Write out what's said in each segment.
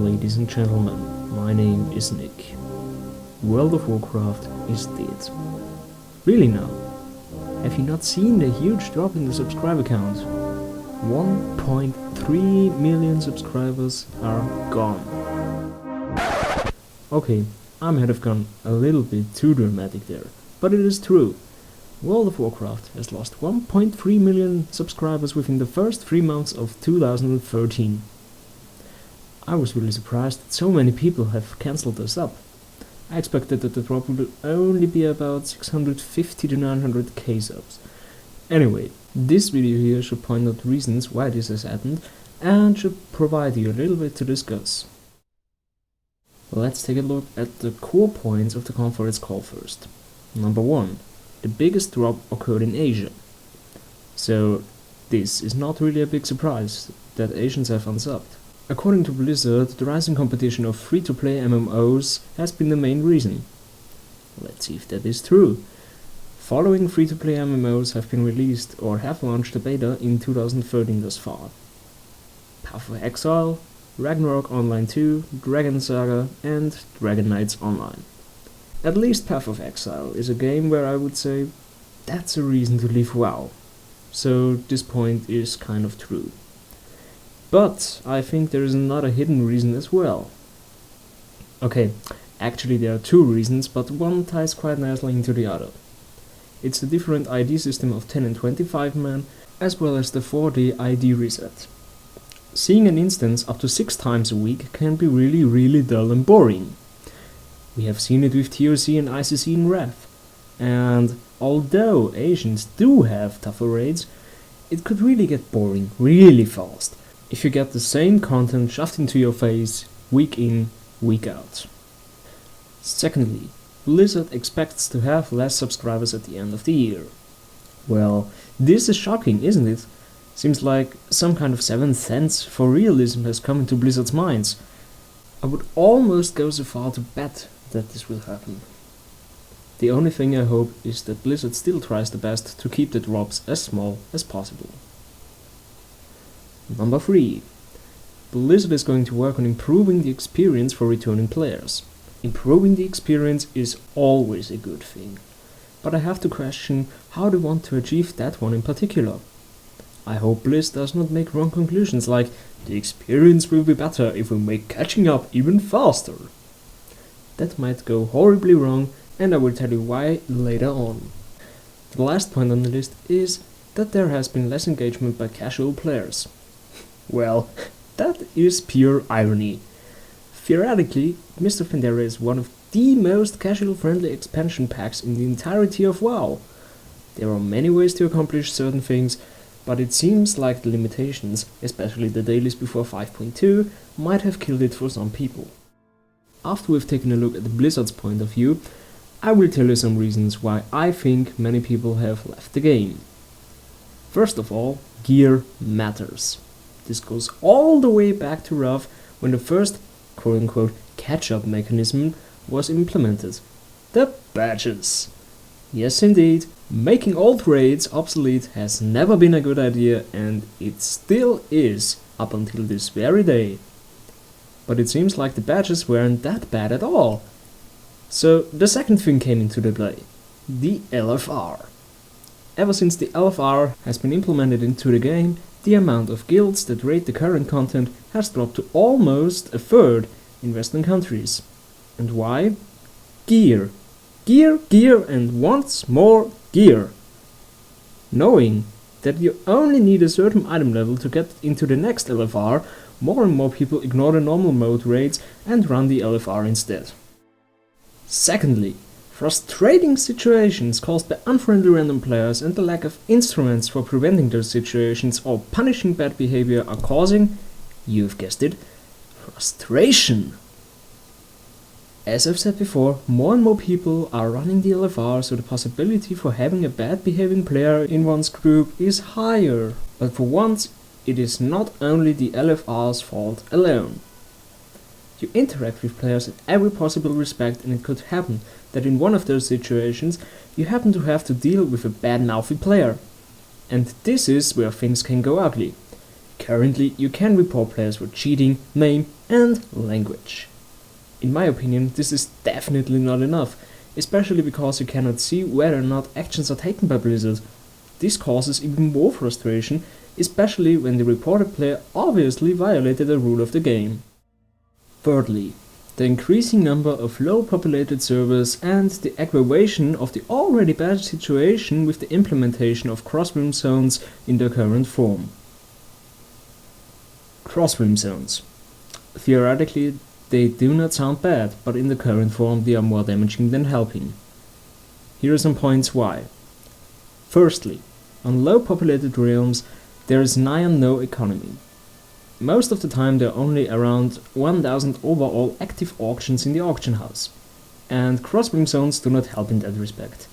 ladies and gentlemen, my name is Nick. World of Warcraft is dead. Really now? Have you not seen the huge drop in the subscriber count? 1.3 million subscribers are gone. Okay, I might have gone a little bit too dramatic there, but it is true. World of Warcraft has lost 1.3 million subscribers within the first 3 months of 2013. I was really surprised that so many people have cancelled this up. I expected that the drop would only be about 650 to 900k subs. Anyway, this video here should point out reasons why this has happened and should provide you a little bit to discuss. Let's take a look at the core points of the conference call first. Number 1. The biggest drop occurred in Asia. So this is not really a big surprise that Asians have unsubbed. According to Blizzard, the rising competition of free-to-play MMOs has been the main reason. Let's see if that is true. Following free-to-play MMOs have been released or have launched a beta in 2013 thus far. Path of Exile, Ragnarok Online 2, Dragon Saga and Dragon Knights Online. At least Path of Exile is a game where I would say that's a reason to leave WoW. So this point is kind of true. But I think there is another hidden reason as well. Okay, actually there are two reasons, but one ties quite nicely into the other. It's the different ID system of 10 and 25 man, as well as the 4D ID reset. Seeing an instance up to 6 times a week can be really dull and boring. We have seen it with TOC and ICC in Wrath, and although Asians do have tougher raids, it could really get boring really fast if you get the same content shoved into your face week in, week out. Secondly, Blizzard expects to have less subscribers at the end of the year. Well, this is shocking, isn't it? Seems like some kind of 7th sense for realism has come into Blizzard's minds. I would almost go so far to bet that this will happen. The only thing I hope is that Blizzard still tries the best to keep the drops as small as possible. Number 3. Blizzard is going to work on improving the experience for returning players. Improving the experience is always a good thing, but I have to question how they want to achieve that one in particular. I hope Blizz does not make wrong conclusions like, the experience will be better if we make catching up even faster. That might go horribly wrong, and I will tell you why later on. The last point on the list is that there has been less engagement by casual players. Well, that is pure irony. Theoretically, Mr. Funebre is one of the most casual-friendly expansion packs in the entirety of WoW. There are many ways to accomplish certain things, but it seems like the limitations, especially the dailies before 5.2, might have killed it for some people. After we've taken a look at the Blizzard's point of view, I will tell you some reasons why I think many people have left the game. First of all, gear matters. This goes all the way back to Wrath when the first quote-unquote catch-up mechanism was implemented. The badges. Yes indeed, making old raids obsolete has never been a good idea, and it still is up until this very day. But it seems like the badges weren't that bad at all. So the second thing came into the play. The LFR. Ever since the LFR has been implemented into the game, the amount of guilds that raid the current content has dropped to almost a third in Western countries. And why? Gear. Gear, and once more gear. Knowing that you only need a certain item level to get into the next LFR, more and more people ignore the normal mode raids and run the LFR instead. Secondly, frustrating situations caused by unfriendly random players and the lack of instruments for preventing those situations or punishing bad behavior are causing, you've guessed it, frustration. As I've said before, more and more people are running the LFR, so the possibility for having a bad behaving player in one's group is higher. But for once, it is not only the LFR's fault alone. You interact with players in every possible respect, and it could happen that in one of those situations you happen to have to deal with a bad mouthy player. And this is where things can go ugly. Currently, you can report players for cheating, name and language. In my opinion, this is definitely not enough, especially because you cannot see whether or not actions are taken by Blizzard. This causes even more frustration, especially when the reported player obviously violated a rule of the game. Thirdly, the increasing number of low-populated servers and the aggravation of the already bad situation with the implementation of cross-realm zones in their current form. Cross-realm zones. Theoretically, they do not sound bad, but in the current form they are more damaging than helping. Here are some points why. Firstly, on low-populated realms there is nigh on no economy. Most of the time there are only around 1000 overall active auctions in the auction house, and cross-realm zones do not help in that respect.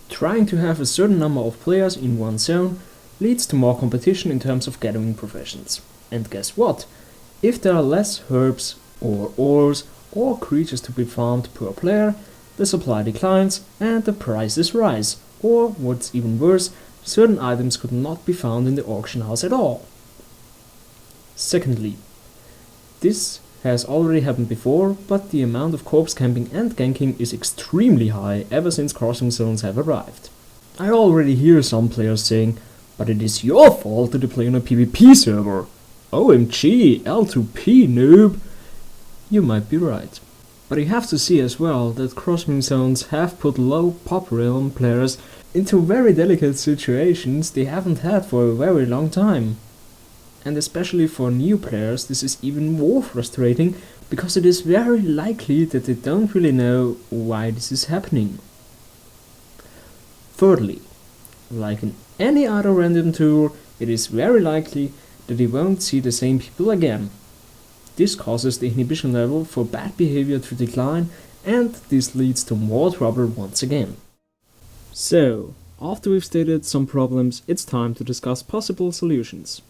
Trying to have a certain number of players in one zone leads to more competition in terms of gathering professions. And guess what? If there are less herbs or ores or creatures to be farmed per player, the supply declines and the prices rise, or what's even worse, certain items could not be found in the auction house at all. Secondly, this has already happened before, but the amount of corpse camping and ganking is extremely high ever since crossing zones have arrived. I already hear some players saying, but it is your fault that you play on a PvP server. OMG, L2P noob! You might be right. But you have to see as well that crossing zones have put low pop realm players into very delicate situations they haven't had for a very long time. And especially for new players this is even more frustrating, because it is very likely that they don't really know why this is happening. Thirdly, like in any other random tour, it is very likely that you won't see the same people again. This causes the inhibition level for bad behavior to decline, and this leads to more trouble once again. So, after we've stated some problems, it's time to discuss possible solutions.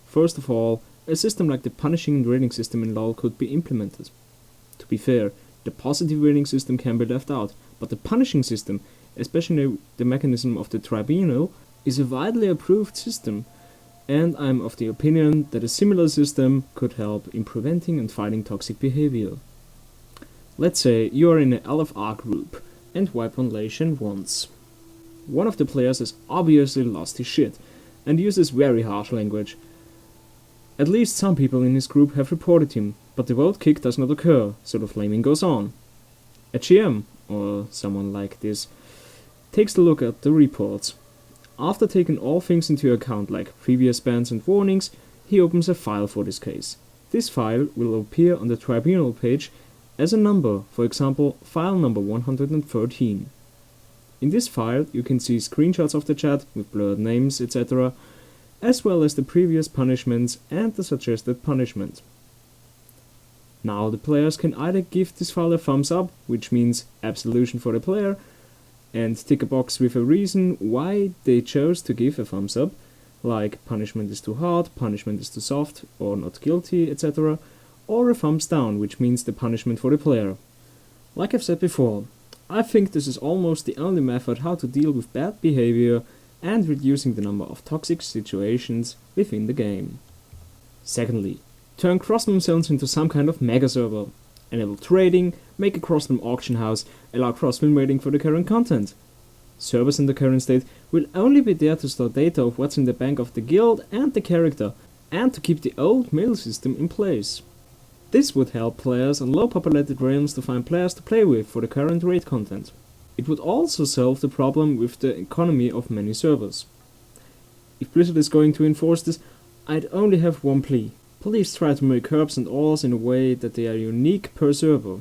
First of all, a system like the punishing and rating system in LoL could be implemented. To be fair, the positive rating system can be left out, but the punishing system, especially the mechanism of the tribunal, is a widely approved system, and I'm of the opinion that a similar system could help in preventing and fighting toxic behavior. Let's say you are in an LFR group and wipe one Lation once. One of the players has obviously lost his shit and uses very harsh language. At least some people in his group have reported him, but the vote kick does not occur, so the flaming goes on. A GM, or someone like this, takes a look at the reports. After taking all things into account like previous bans and warnings, he opens a file for this case. This file will appear on the tribunal page as a number, for example file number 113. In this file you can see screenshots of the chat with blurred names, etc., as well as the previous punishments and the suggested punishment. Now the players can either give this file a thumbs up, which means absolution for the player, and tick a box with a reason why they chose to give a thumbs up, like punishment is too hard, punishment is too soft, or not guilty, etc., or a thumbs down, which means the punishment for the player. Like I've said before, I think this is almost the only method how to deal with bad behavior and reducing the number of toxic situations within the game. Secondly, turn crossroom zones into some kind of mega server. Enable trading, make a crossroom auction house, allow crossroom rating for the current content. Servers in the current state will only be there to store data of what's in the bank of the guild and the character, and to keep the old mail system in place. This would help players on low populated realms to find players to play with for the current raid content. It would also solve the problem with the economy of many servers. If Blizzard is going to enforce this, I'd only have one plea. Please try to make herbs and ores in a way that they are unique per server.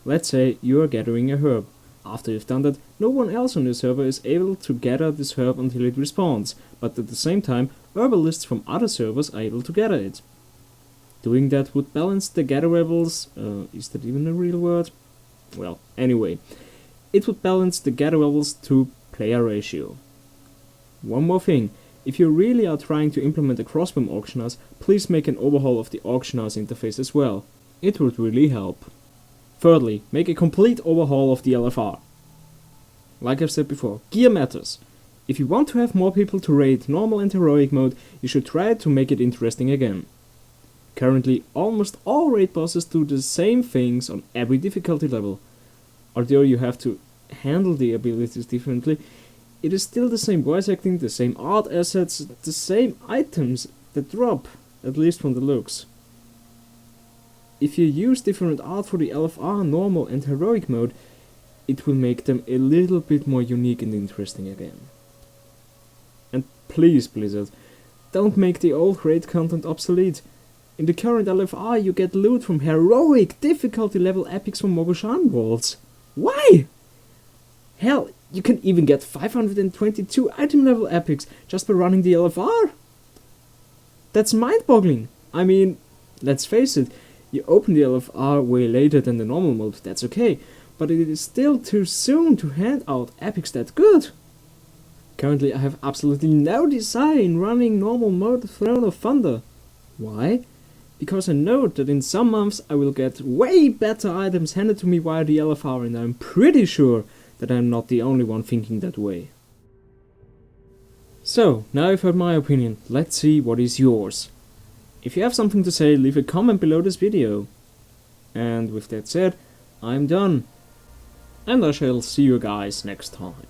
Let's say you are gathering a herb. After you've done that, no one else on your server is able to gather this herb until it respawns, but at the same time, herbalists from other servers are able to gather it. Doing that would balance the gatherables, is that even a real word? Well, anyway, it would balance the gatherables to player ratio. One more thing. If you really are trying to implement a crossbow auction house, please make an overhaul of the auction house interface as well. It would really help. Thirdly, make a complete overhaul of the LFR. Like I've said before, gear matters. If you want to have more people to raid normal and heroic mode, you should try to make it interesting again. Currently, almost all raid bosses do the same things on every difficulty level. Although you have to handle the abilities differently, it is still the same voice acting, the same art assets, the same items that drop, at least from the looks. If you use different art for the LFR, normal and heroic mode, it will make them a little bit more unique and interesting again. And please, Blizzard, don't make the old raid content obsolete. In the current LFR you get loot from heroic difficulty level epics from Mogoshan worlds. Why? Hell, you can even get 522 item level epics just by running the LFR. That's mind-boggling. I mean, let's face it, you open the LFR way later than the normal mode, that's okay, but it is still too soon to hand out epics that good. Currently I have absolutely no desire in running normal mode Throne of Thunder. Why? Because I know that in some months I will get way better items handed to me via the LFR, and I'm pretty sure that I'm not the only one thinking that way. So, now you've heard my opinion, let's see what is yours. If you have something to say, leave a comment below this video. And with that said, I'm done. And I shall see you guys next time.